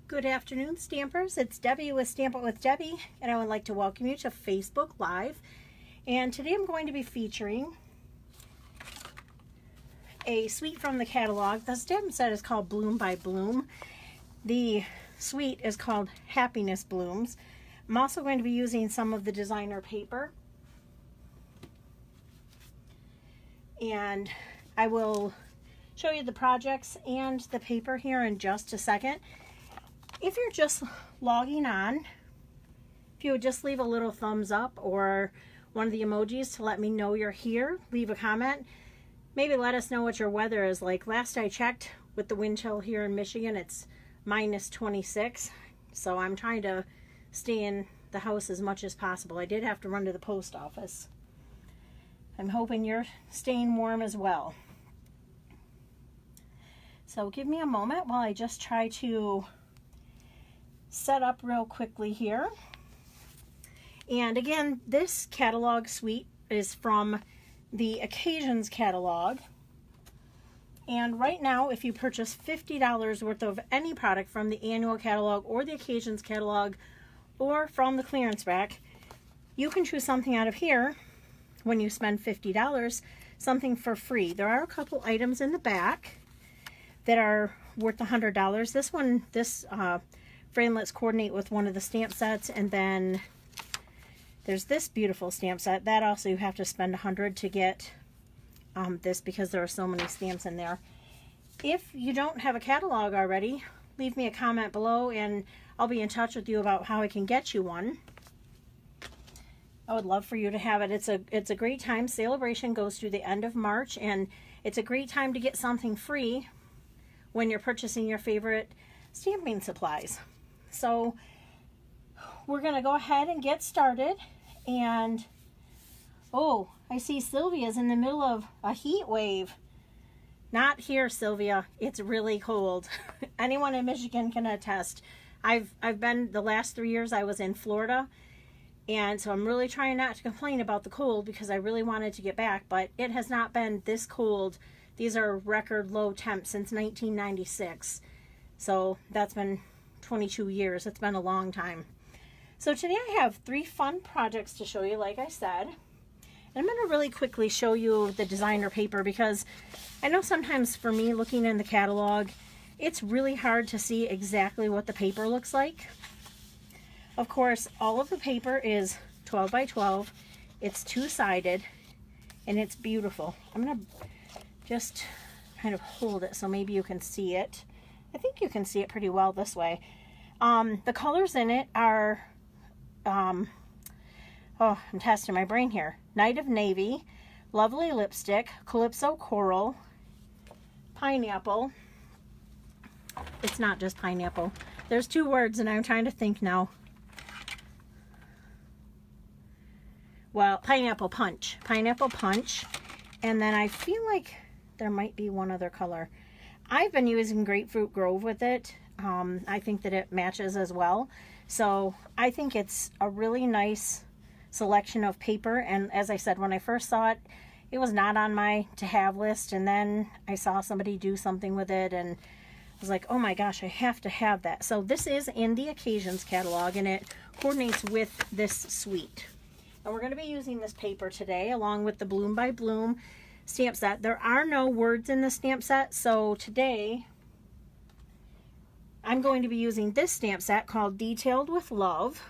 Good afternoon, Stampers. It's Debbie with Stamp It with Debbie, and I would like to welcome you to Facebook Live. And today I'm going to be featuring a suite from the catalog. The stamp set is called Bloom by Bloom. The suite is called Happiness Blooms. I'm also going to be using some of the designer paper. And I will show you the projects and the paper here in just a second. If you're just logging on, if you would just leave a little thumbs up or one of the emojis to let me know you're here, leave a comment. Maybe let us know what your weather is like. Last I checked, with the wind chill here in Michigan, it's minus 26. So I'm trying to stay in the house as much as possible. I did have to run to the post office. I'm hoping you're staying warm as well. So give me a moment while I just try to set up real quickly here. And again, this catalog suite is from the Occasions catalog. And right now, if you purchase $50 worth of any product from the annual catalog or the Occasions catalog or from the clearance rack, you can choose something out of here when you spend $50, something for free. There are a couple items in the back that are worth $100. This framelits coordinate with one of the stamp sets, and then there's this beautiful stamp set that also you have to spend $100 to get this, because there are so many stamps in there. If you don't have a catalog already, leave me a comment below and I'll be in touch with you about how I can get you one. I would love for you to have it. It's a great time. Celebration goes through the end of March, and it's a great time to get something free when you're purchasing your favorite stamping supplies. So we're going to go ahead and get started. And oh, I see Sylvia's in the middle of a heat wave. Not here, Sylvia. It's really cold. Anyone in Michigan can attest. I've been, the last 3 years I was in Florida, and so I'm really trying not to complain about the cold because I really wanted to get back, but it has not been this cold. These are record low temps since 1996. So that's been 22 years. It's been a long time. So today I have 3 fun projects to show you, like I said. And I'm going to really quickly show you the designer paper, because I know sometimes for me, looking in the catalog, it's really hard to see exactly what the paper looks like. Of course, all of the paper is 12 by 12. It's two-sided, and it's beautiful. I'm going to just kind of hold it so maybe you can see it. I think you can see it pretty well this way. The colors in it are, oh, I'm testing my brain here. Night of Navy, Lovely Lipstick, Calypso Coral, Pineapple. It's not just pineapple. There's 2 words and I'm trying to think now. Well, Pineapple Punch. Pineapple Punch. And then I feel like there might be one other color. I've been using Grapefruit Grove with it. I think that it matches as well. So I think it's a really nice selection of paper. And as I said, when I first saw it, it was not on my to-have list. And then I saw somebody do something with it, and I was like, oh my gosh, I have to have that. So this is in the Occasions catalog, and it coordinates with this suite. And we're going to be using this paper today along with the Bloom by Bloom stamp set. There are no words in the stamp set, so today I'm going to be using this stamp set called Detailed with Love,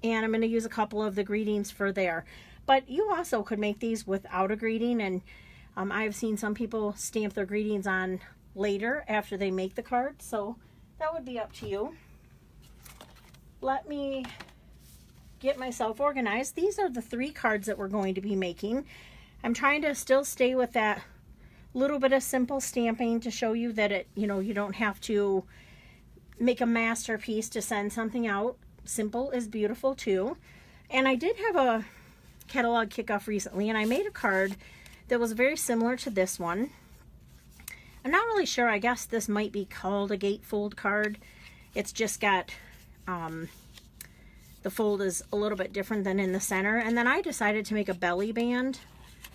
and I'm going to use a couple of the greetings for there. But you also could make these without a greeting, and I've seen some people stamp their greetings on later after they make the card, so that would be up to you. Let me get myself organized. These are the 3 cards that we're going to be making. I'm trying to still stay with that little bit of simple stamping to show you that you don't have to make a masterpiece to send something out. Simple is beautiful too. And I did have a catalog kickoff recently, and I made a card that was very similar to this one. I'm not really sure. I guess this might be called a gatefold card. It's just got the fold is a little bit different than in the center. And then I decided to make a belly band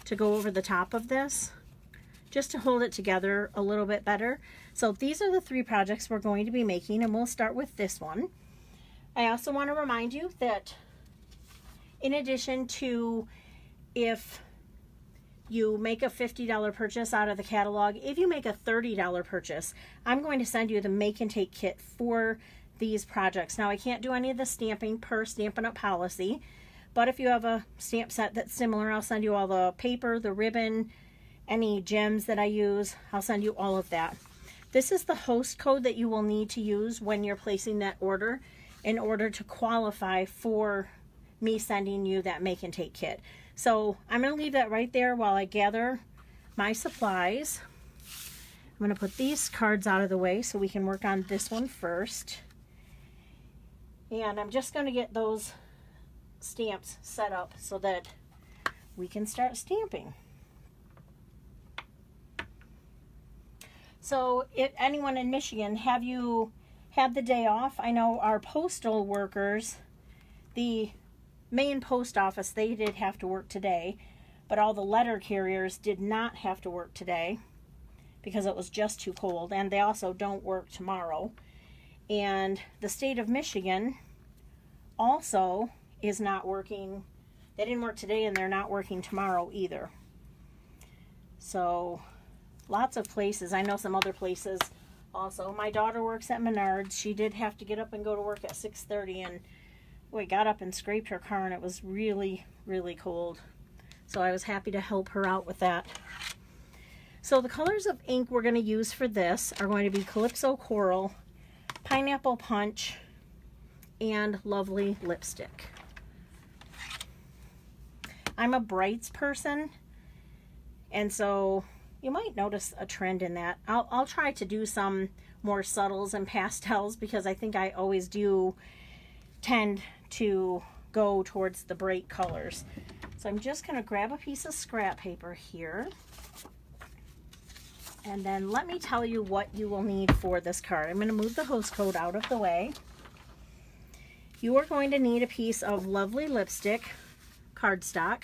to go over the top of this, just to hold it together a little bit better. So these are the 3 projects we're going to be making, and we'll start with this one. I also want to remind you that in addition to, if you make a $50 purchase out of the catalog, if you make a $30 purchase, I'm going to send you the make and take kit for these projects. Now, I can't do any of the stamping per Stampin' Up! Policy, but if you have a stamp set that's similar, I'll send you all the paper, the ribbon, any gems that I use. I'll send you all of that. This is the host code that you will need to use when you're placing that order in order to qualify for me sending you that make and take kit. So I'm going to leave that right there while I gather my supplies. I'm going to put these cards out of the way so we can work on this one first. And I'm just going to get those stamps set up so that we can start stamping. So if anyone in Michigan, have you had the day off? I know our postal workers, the main post office, they did have to work today, but all the letter carriers did not have to work today because it was just too cold, and they also don't work tomorrow. And the state of Michigan also is not working. They didn't work today, and they're not working tomorrow either. So lots of places. I know some other places also. My daughter works at Menards. She did have to get up and go to work at 6:30, and we got up and scraped her car, and it was really, really cold. So I was happy to help her out with that. So the colors of ink we're going to use for this are going to be Calypso Coral, Pineapple Punch, and Lovely Lipstick. I'm a brights person, and so you might notice a trend in that. I'll try to do some more subtles and pastels because I think I always do tend to go towards the bright colors. So I'm just going to grab a piece of scrap paper here. And then let me tell you what you will need for this card. I'm going to move the host code out of the way. You are going to need a piece of Lovely Lipstick cardstock,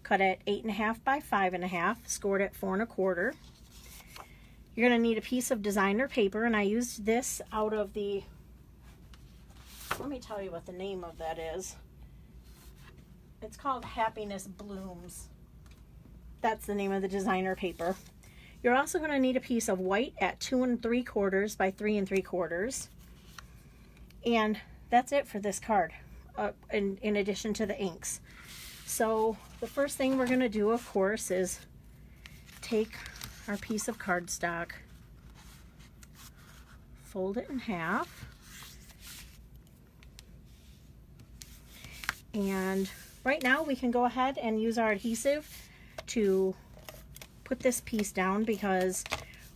cut at 8.5 by 5.5, scored at 4 1/4. You're going to need a piece of designer paper, and I used this out of the, let me tell you what the name of that is. It's called Happiness Blooms. That's the name of the designer paper. You're also going to need a piece of white at 2 3/4 by 3 3/4. And that's it for this card, in addition to the inks. So the first thing we're going to do, of course, is take our piece of cardstock, fold it in half, and right now we can go ahead and use our adhesive to put this piece down because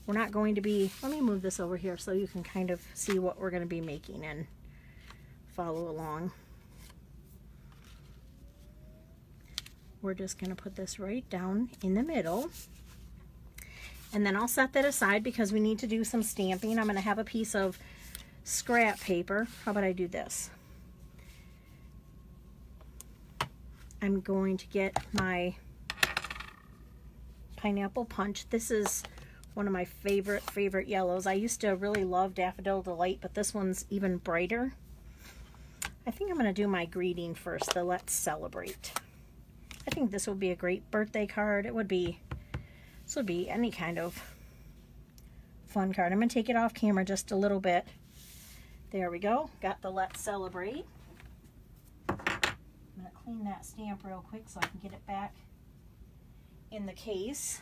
we're not going to be, let me move this over here so you can kind of see what we're going to be making and follow along. We're just going to put this right down in the middle, and then I'll set that aside because we need to do some stamping. I'm going to have a piece of scrap paper. How about I do this? I'm going to get my Pineapple Punch. This is one of my favorite yellows. I used to really love Daffodil Delight, but this one's even brighter. I think I'm going to do my greeting first, the Let's Celebrate. I think this would be a great birthday card. It would be, this would be any kind of fun card. I'm going to take it off camera just a little bit. There we go. Got the Let's Celebrate. I'm going to clean that stamp real quick so I can get it back in the case.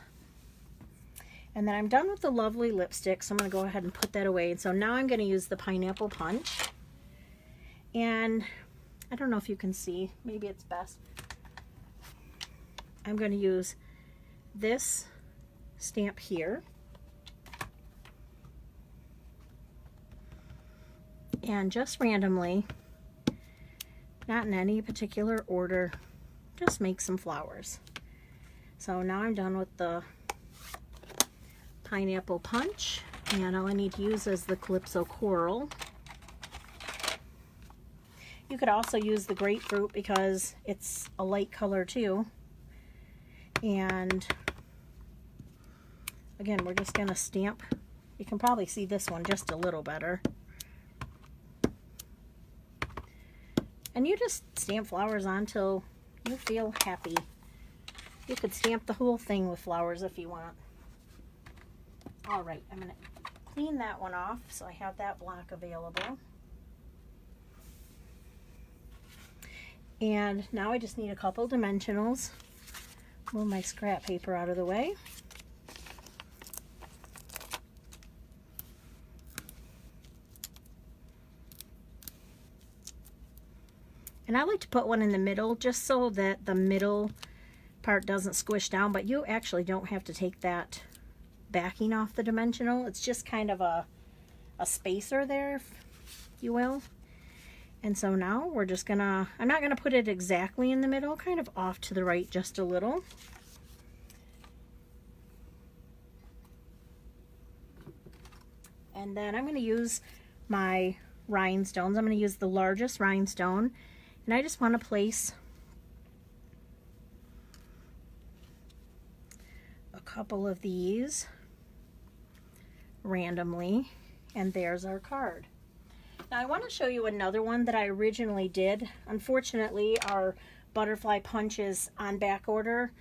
And then I'm done with the Lovely Lipstick, so I'm going to go ahead and put that away. And so now I'm going to use the Pineapple Punch. And I don't know if you can see, maybe it's best. I'm going to use this stamp here. And just randomly, not in any particular order, just make some flowers. So now I'm done with the Pineapple Punch, and all I need to use is the Calypso Coral. You could also use the grapefruit because it's a light color too. And again, we're just going to stamp. You can probably see this one just a little better. And you just stamp flowers on till you feel happy. You could stamp the whole thing with flowers if you want. All right, I'm going to clean that one off so I have that block available. And now I just need a couple dimensionals. Move my scrap paper out of the way. And I like to put one in the middle just so that the middle part doesn't squish down, but you actually don't have to take that backing off the dimensional. It's just kind of a spacer there, if you will. And so now we're just gonna, I'm not gonna put it exactly in the middle, kind of off to the right just a little. And then I'm gonna use my rhinestones. I'm gonna use the largest rhinestone, and I just want to place a couple of these randomly, and there's our card. Now I want to show you another one that I originally did. Unfortunately, our butterfly punch is on back order,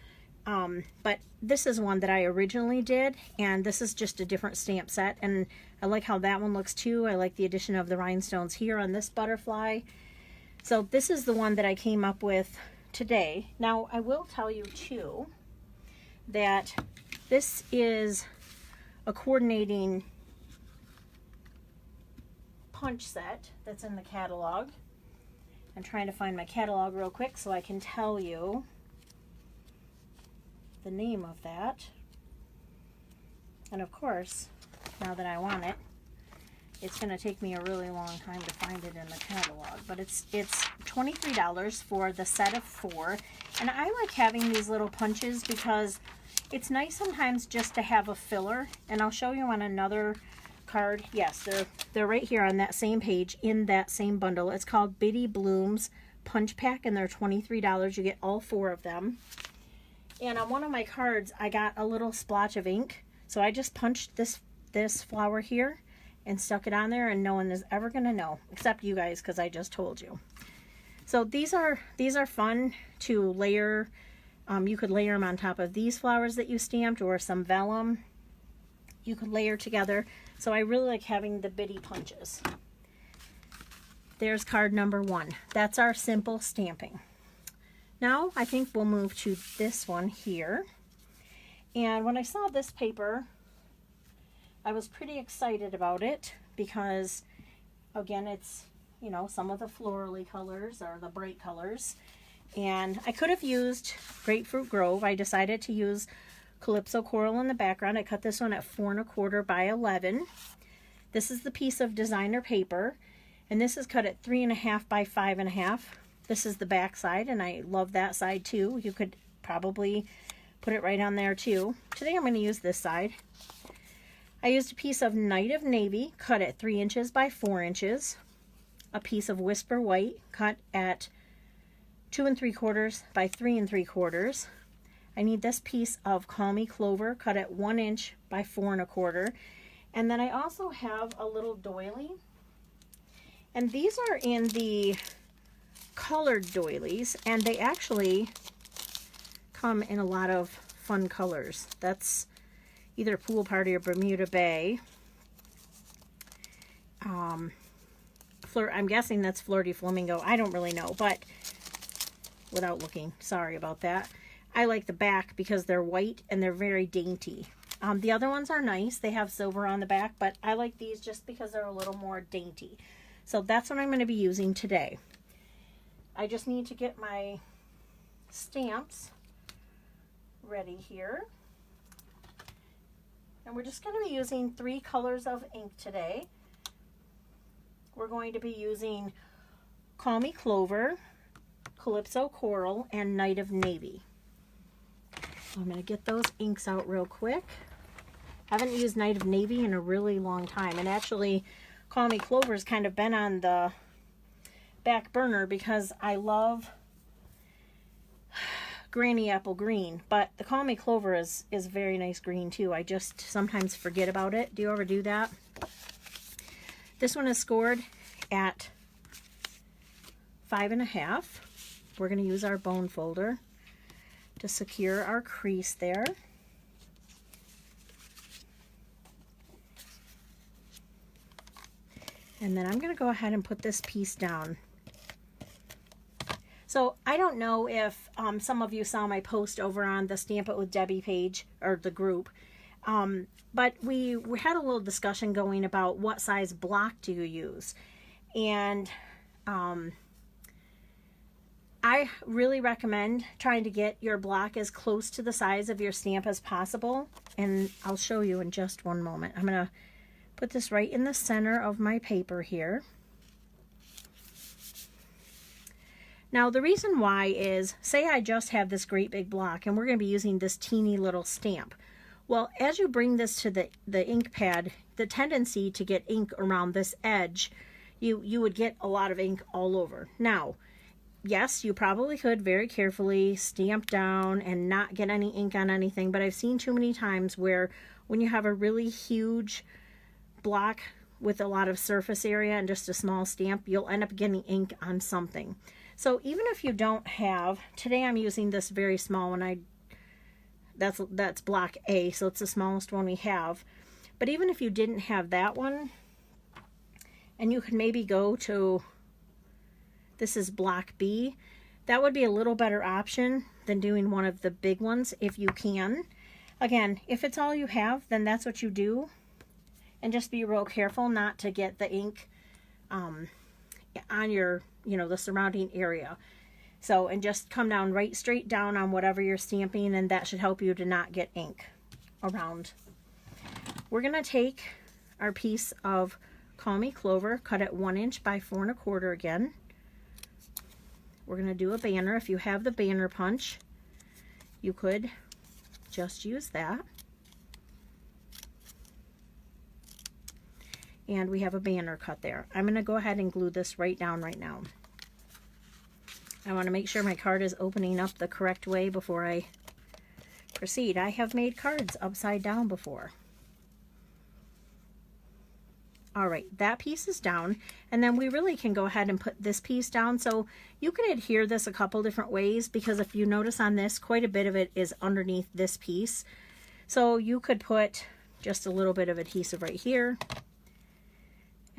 but this is one that I originally did, and this is just a different stamp set, and I like how that one looks too. I like the addition of the rhinestones here on this butterfly. So this is the one that I came up with today. Now I will tell you too that this is a coordinating punch set that's in the catalog. I'm trying to find my catalog real quick so I can tell you the name of that. And of course, now that I want it, it's going to take me a really long time to find it in the catalog. But it's $23 for the set of 4. And I like having these little punches because it's nice sometimes just to have a filler. And I'll show you on another card. Yes, they're right here on that same page in that same bundle. It's called Bitty Blooms Punch Pack, and they're $23. You get all 4 of them. And on one of my cards, I got a little splotch of ink. So I just punched this flower here and stuck it on there, and no one is ever going to know, except you guys, because I just told you. So these are fun to layer. You could layer them on top of these flowers that you stamped, or some vellum. You could layer together. So I really like having the bitty punches. There's card number 1. That's our simple stamping. Now I think we'll move to this one here. And when I saw this paper, I was pretty excited about it because, again, it's, you know, some of the florally colors or the bright colors. And I could have used Grapefruit Grove. I decided to use Calypso Coral in the background. I cut this one at 4 1/4 by 11. This is the piece of designer paper, and this is cut at 3 1/2 by 5 1/2. This is the back side, and I love that side too. You could probably put it right on there too. Today I'm going to use this side. I used a piece of Night of Navy cut at 3 inches by 4 inches. A piece of Whisper White cut at 2 3/4 by 3 3/4. I need this piece of Call Me Clover cut at 1 inch by 4 1/4. And then I also have a little doily. And these are in the colored doilies, and they actually come in a lot of fun colors. That's either Pool Party or Bermuda Bay. I'm guessing that's Flirty Flamingo. I don't really know, but without looking, sorry about that. I like the back because they're white and they're very dainty. The other ones are nice. They have silver on the back, but I like these just because they're a little more dainty. So that's what I'm going to be using today. I just need to get my stamps ready here. And we're just going to be using 3 colors of ink today. We're going to be using Call Me Clover, Calypso Coral, and Night of Navy. So I'm going to get those inks out real quick. I haven't used Night of Navy in a really long time. And actually, Call Me Clover's kind of been on the back burner because I love Granny Apple Green, but the Call Me Clover is very nice green too. I just sometimes forget about it. Do you ever do that? This one is scored at 5.5. We're going to use our bone folder to secure our crease there. And then I'm going to go ahead and put this piece down. So I don't know if some of you saw my post over on the Stamp It With Debbie page, or the group, but we had a little discussion going about what size block do you use. And I really recommend trying to get your block as close to the size of your stamp as possible. And I'll show you in just one moment. I'm going to put this right in the center of my paper here. Now the reason why is, say I just have this great big block and we're going to be using this teeny little stamp. Well, as you bring this to the ink pad, the tendency to get ink around this edge, you would get a lot of ink all over. Now, yes, you probably could very carefully stamp down and not get any ink on anything, but I've seen too many times where when you have a really huge block with a lot of surface area and just a small stamp, you'll end up getting ink on something. So even if you don't have, today I'm using this very small one, that's block A, so it's the smallest one we have. But even if you didn't have that one, and you could maybe go to, this is block B, that would be a little better option than doing one of the big ones if you can. Again, if it's all you have, then that's what you do. And just be real careful not to get the ink on your, the surrounding area. So, and just come down right straight down on whatever you're stamping, and that should help you to not get ink around. We're going to take our piece of Call Me Clover, cut it 1 inch by 4 1/4 again. We're going to do a banner. If you have the banner punch, you could just use that. And we have a banner cut there. I'm going to go ahead and glue this right down right now. I want to make sure my card is opening up the correct way before I proceed. I have made cards upside down before. All right, that piece is down, and then we really can go ahead and put this piece down. So you can adhere this a couple different ways, because if you notice on this, quite a bit of it is underneath this piece. So you could put just a little bit of adhesive right here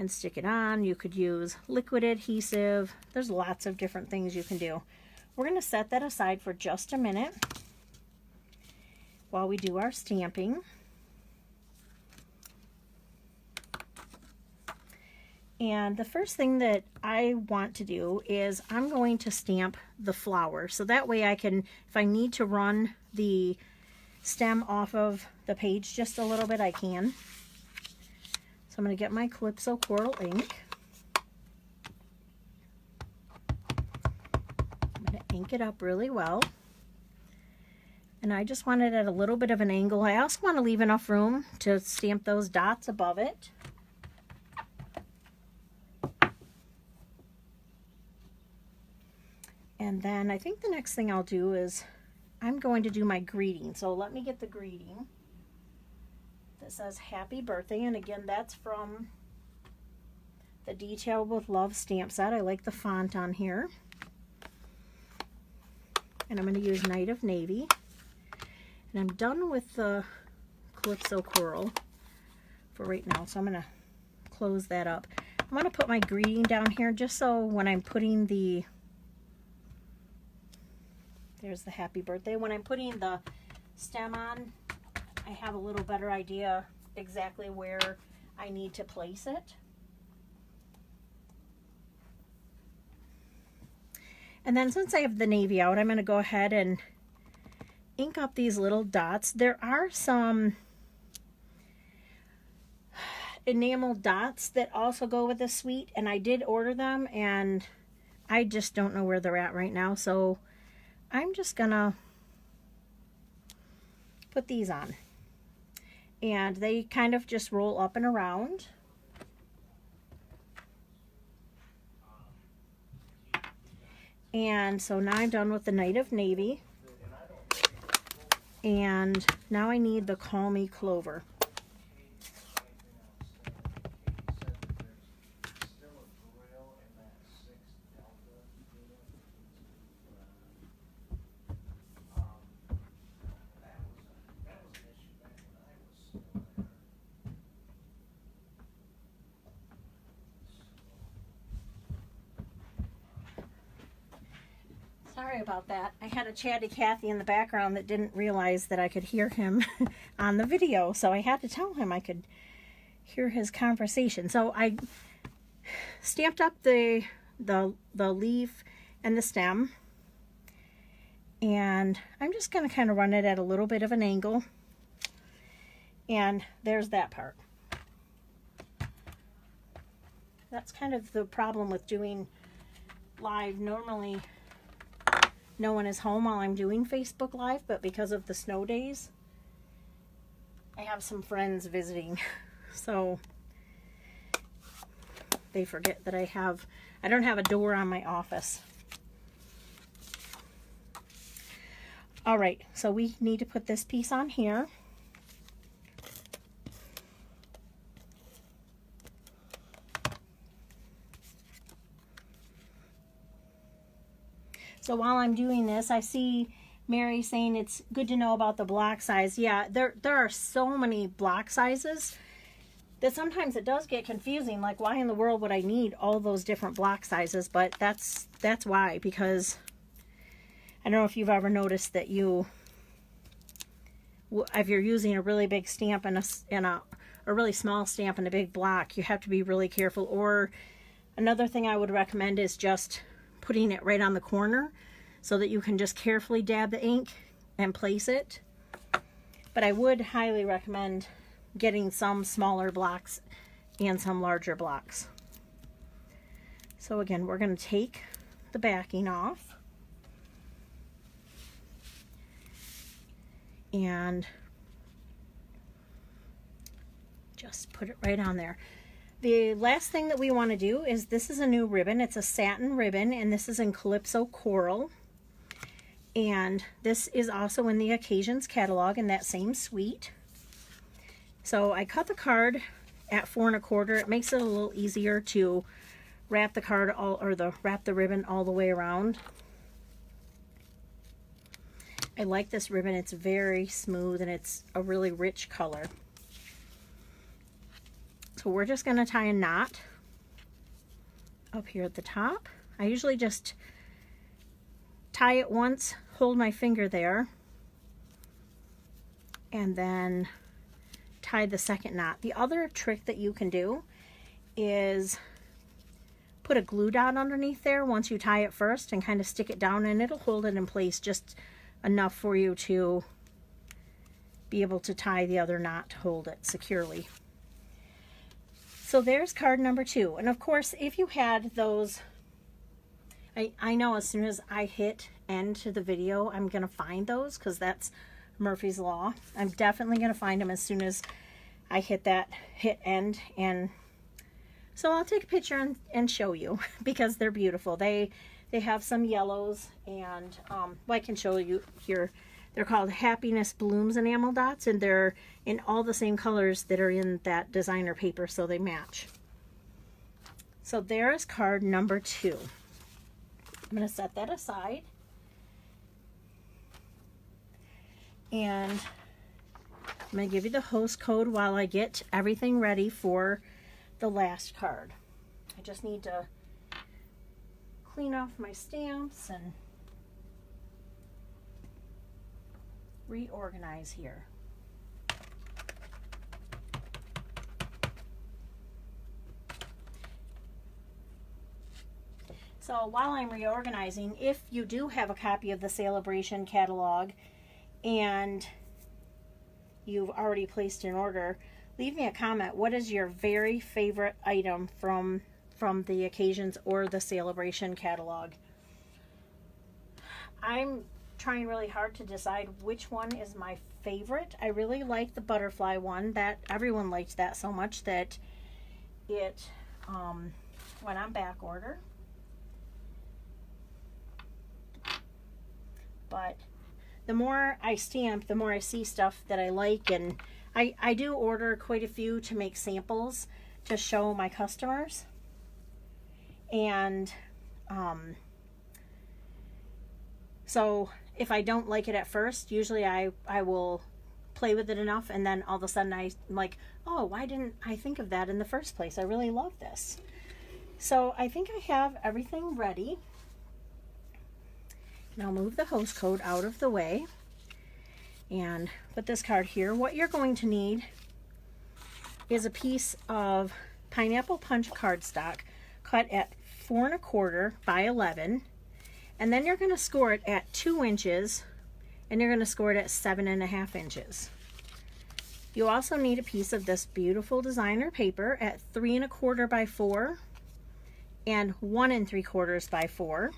and stick it on. You could use liquid adhesive. There's lots of different things you can do. We're going to set that aside for just a minute while we do our stamping. And the first thing that I want to do is I'm going to stamp the flower. So that way I can, if I need to run the stem off of the page just a little bit, I can. I'm going to get my Calypso Coral ink. I'm going to ink it up really well. And I just want it at a little bit of an angle. I also want to leave enough room to stamp those dots above it. And then I think the next thing I'll do is I'm going to do my greeting. So let me get the greeting. It says happy birthday, and again, that's from the Detail with Love stamp set. I like the font on here. And I'm going to use Night of Navy. And I'm done with the Calypso Coral for right now, so I'm going to close that up. I'm going to put my greeting down here just so when I'm putting the, there's the happy birthday, when I'm putting the stem on, I have a little better idea exactly where I need to place it. And then since I have the navy out, I'm going to go ahead and ink up these little dots. There are some enamel dots that also go with the suite, and I did order them, and I just don't know where they're at right now. So I'm just going to put these on. And they kind of just roll up and around. And so now I'm done with the Night of Navy. And now I need the Call Me Clover. Sorry about that. I had a chatty Cathy in the background that didn't realize that I could hear him on the video, so I had to tell him I could hear his conversation. So I stamped up the leaf and the stem, and I'm just going to kind of run it at a little bit of an angle, and there's that part. That's kind of the problem with doing live. Normally no one is home while I'm doing Facebook Live, but because of the snow days, I have some friends visiting, so they forget that I don't have a door on my office. All right, so we need to put this piece on here. So while I'm doing this, I see Mary saying it's good to know about the block size. Yeah, there are so many block sizes that sometimes it does get confusing. Like, why in the world would I need all those different block sizes? But that's why, because I don't know if you've ever noticed that if you're using a really big stamp and a really small stamp and a big block, you have to be really careful. Or another thing I would recommend is just putting it right on the corner so that you can just carefully dab the ink and place it. But I would highly recommend getting some smaller blocks and some larger blocks. So again, we're going to take the backing off and just put it right on there. The last thing that we want to do is, this is a new ribbon. It's a satin ribbon, and this is in Calypso Coral. And this is also in the Occasions catalog in that same suite. So I cut the card at 4 1/4. It makes it a little easier to wrap the card wrap the ribbon all the way around. I like this ribbon. It's very smooth and it's a really rich color. So we're just going to tie a knot up here at the top. I usually just tie it once, hold my finger there, and then tie the second knot. The other trick that you can do is put a glue dot underneath there once you tie it first and kind of stick it down, and it'll hold it in place just enough for you to be able to tie the other knot to hold it securely. So there's card number 2. And of course, if you had those, I know as soon as I hit end to the video, I'm going to find those, because that's Murphy's Law. I'm definitely going to find them as soon as I hit end. And so I'll take a picture and show you, because they're beautiful. They have some yellows, and I can show you here. They're called Happiness Blooms enamel dots, and they're in all the same colors that are in that designer paper, so they match. So there is card number 2. I'm going to set that aside. And I'm going to give you the host code while I get everything ready for the last card. I just need to clean off my stamps and reorganize here. So while I'm reorganizing, if you do have a copy of the Celebration catalog and you've already placed an order, leave me a comment. What is your very favorite item from the Occasions or the Celebration catalog? I'm trying really hard to decide which one is my favorite. I really like the butterfly one. That everyone liked that so much that it went on back order. But the more I stamp, the more I see stuff that I like, and I do order quite a few to make samples to show my customers. And so if I don't like it at first, usually I will play with it enough, and then all of a sudden I'm like, oh, why didn't I think of that in the first place? I really love this. So I think I have everything ready. And I'll move the host code out of the way and put this card here. What you're going to need is a piece of pineapple punch cardstock cut at 4 1/4 by 11, and then you're going to score it at 2 inches, and you're going to score it at 7 1/2 inches. You also need a piece of this beautiful designer paper at 3 1/4 by 4 and 1 3/4 by 4.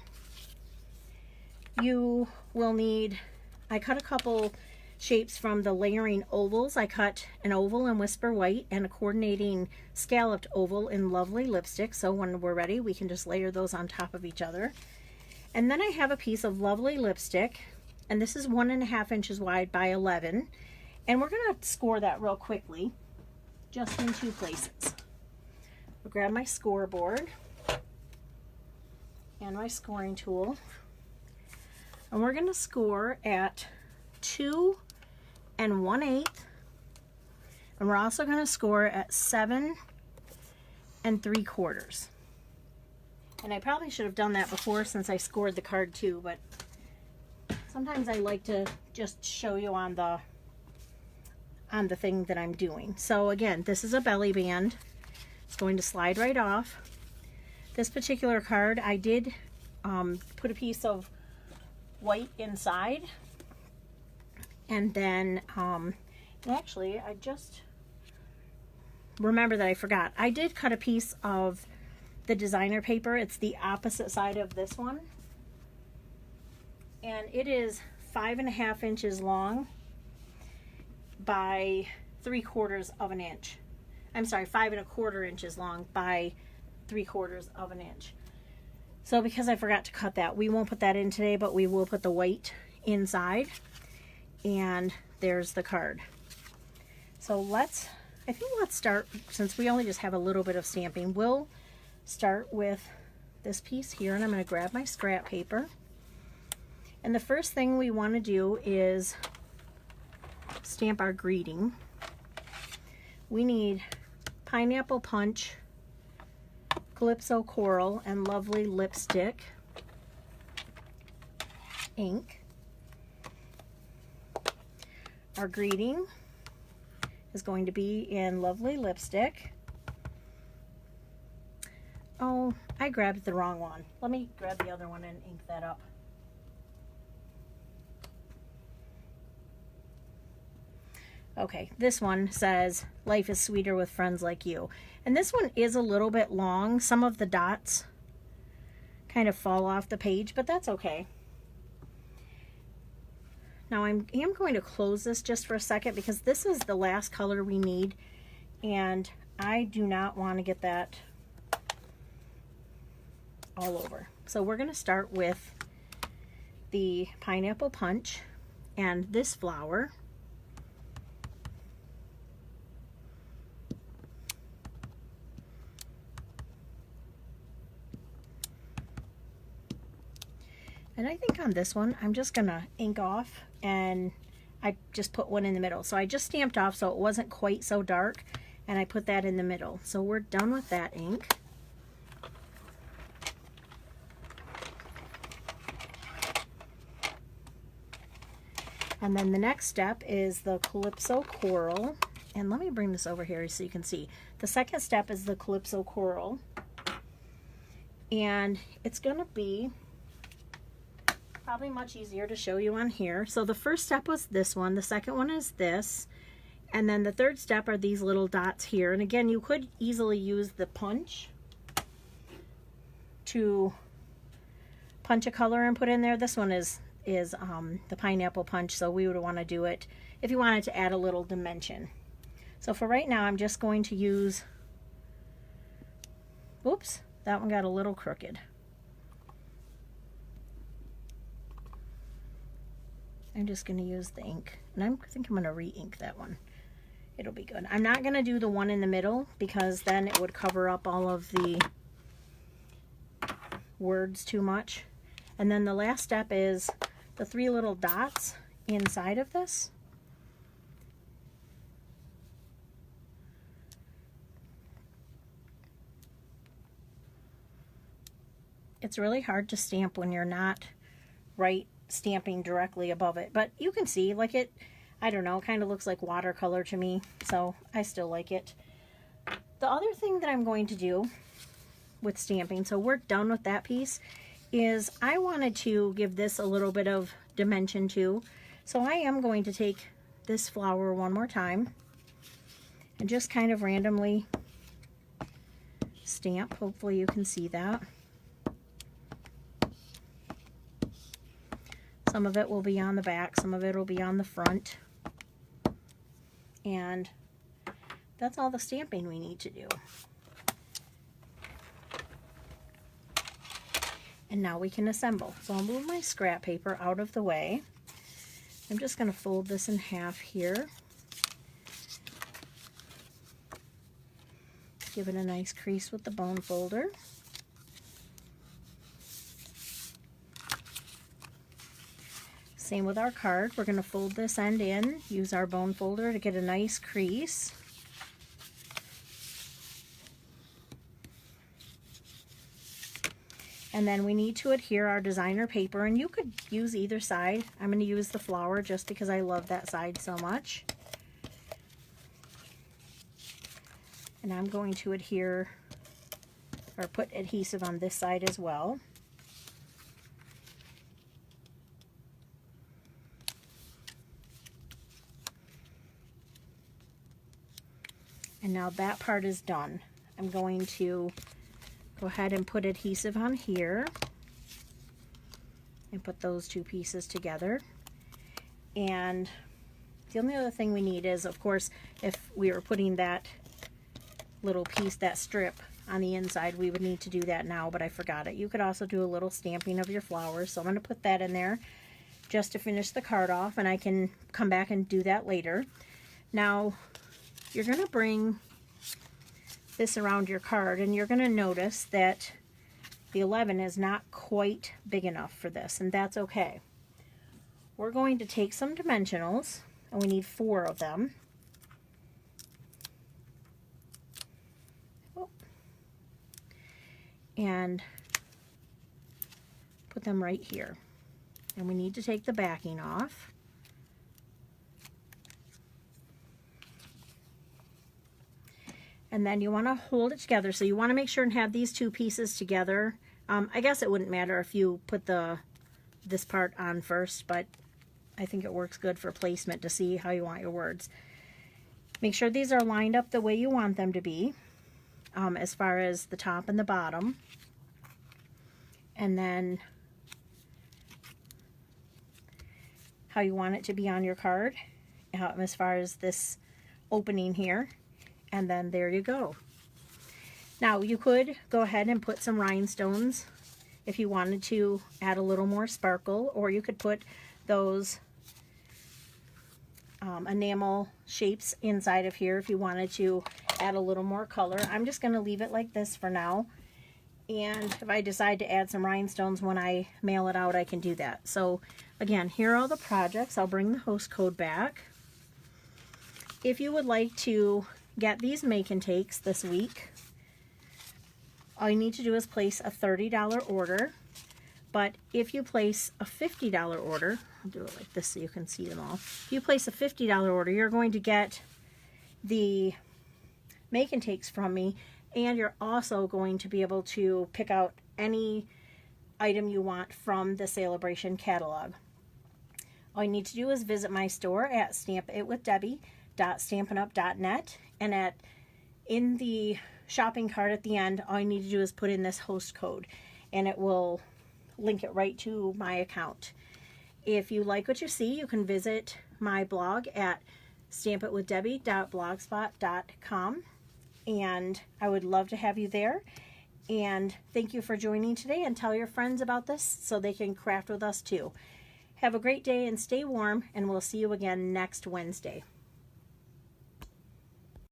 You will need, I cut a couple shapes from the layering ovals. I cut an oval in Whisper White and a coordinating scalloped oval in Lovely Lipstick, so when we're ready we can just layer those on top of each other. And then I have a piece of Lovely Lipstick, and this is 1 1/2 inches wide by 11, and we're going to score that real quickly just in 2 places. I'll grab my scoreboard and my scoring tool, and we're going to score at 2 1/8, and we're also going to score at 7 3/4. And I probably should have done that before since I scored the card too, but sometimes I like to just show you on the thing that I'm doing. So again, this is a belly band. It's going to slide right off. This particular card, I did put a piece of white inside, and then actually I just remember that I forgot. I did cut a piece of the designer paper. It's the opposite side of this one, and it is 5 1/2 inches long by 3/4 of an inch. I'm sorry, 5 1/4 inches long by 3/4 of an inch. So because I forgot to cut that, we won't put that in today, but we will put the white inside. And there's the card. So let's start, since we only just have a little bit of stamping, we'll start with this piece here, and I'm going to grab my scrap paper. And the first thing we want to do is stamp our greeting. We need Pineapple Punch, Calypso Coral, and Lovely Lipstick ink. Our greeting is going to be in Lovely Lipstick. Oh, I grabbed the wrong one. Let me grab the other one and ink that up. Okay, this one says, "Life is sweeter with friends like you." And this one is a little bit long. Some of the dots kind of fall off the page, but that's okay. Now I am going to close this just for a second because this is the last color we need, and I do not want to get that all over. So we're going to start with the Pineapple Punch and this flower. And I think on this one, I'm just gonna ink off, and I just put one in the middle. So I just stamped off so it wasn't quite so dark, and I put that in the middle. So we're done with that ink. And then the next step is the Calypso Coral. And let me bring this over here so you can see. The second step is the Calypso Coral. And it's gonna be probably much easier to show you on here. So the first step was this one, the second one is this, and then the third step are these little dots here. And again, you could easily use the punch to punch a color and put in there. This one is the Pineapple Punch, so we would want to do it if you wanted to add a little dimension. So for right now, I'm just going to use, oops, that one got a little crooked. I'm just going to use the ink, and I think I'm going to re-ink that one. It'll be good. I'm not going to do the one in the middle because then it would cover up all of the words too much. And then the last step is the 3 little dots inside of this. It's really hard to stamp when you're not stamping directly above it, but you can see, like, it, I don't know, kind of looks like watercolor to me, so I still like it. The other thing that I'm going to do with stamping, so we're done with that piece, is I wanted to give this a little bit of dimension too. So I am going to take this flower one more time and just kind of randomly stamp. Hopefully you can see that. Some of it will be on the back, some of it will be on the front. And that's all the stamping we need to do. And now we can assemble. So I'll move my scrap paper out of the way. I'm just going to fold this in half here. Give it a nice crease with the bone folder. Same with our card. We're going to fold this end in, use our bone folder to get a nice crease. And then we need to adhere our designer paper, and you could use either side. I'm going to use the flower just because I love that side so much. And I'm going to adhere or put adhesive on this side as well. And now that part is done. I'm going to go ahead and put adhesive on here and put those 2 pieces together. And the only other thing we need is, of course, if we were putting that little piece, that strip on the inside, we would need to do that now, but I forgot it. You could also do a little stamping of your flowers, so I'm going to put that in there just to finish the card off, and I can come back and do that later. Now, you're going to bring this around your card, and you're going to notice that the 11 is not quite big enough for this, and that's okay. We're going to take some dimensionals, and we need 4 of them. And put them right here. And we need to take the backing off. And then you want to hold it together. So you want to make sure and have these 2 pieces together. I guess it wouldn't matter if you put this part on first, but I think it works good for placement to see how you want your words. Make sure these are lined up the way you want them to be, as far as the top and the bottom. And then how you want it to be on your card, as far as this opening here. And then there you go. Now you could go ahead and put some rhinestones if you wanted to add a little more sparkle, or you could put those enamel shapes inside of here if you wanted to add a little more color. I'm just going to leave it like this for now, and if I decide to add some rhinestones when I mail it out, I can do that. So again, here are all the projects. I'll bring the host code back. If you would like to get these make and takes this week, all you need to do is place a $30 order. But if you place a $50 order, I'll do it like this so you can see them all. If you place a $50 order, you're going to get the make and takes from me, and you're also going to be able to pick out any item you want from the Celebration catalog. All you need to do is visit my store at stampitwithdebbie.stampinup.net, and in the shopping cart at the end, all you need to do is put in this host code, and it will link it right to my account. If you like what you see, you can visit my blog at stampitwithdebbie.blogspot.com, and I would love to have you there. And thank you for joining today, and tell your friends about this so they can craft with us too. Have a great day and stay warm, and we'll see you again next Wednesday.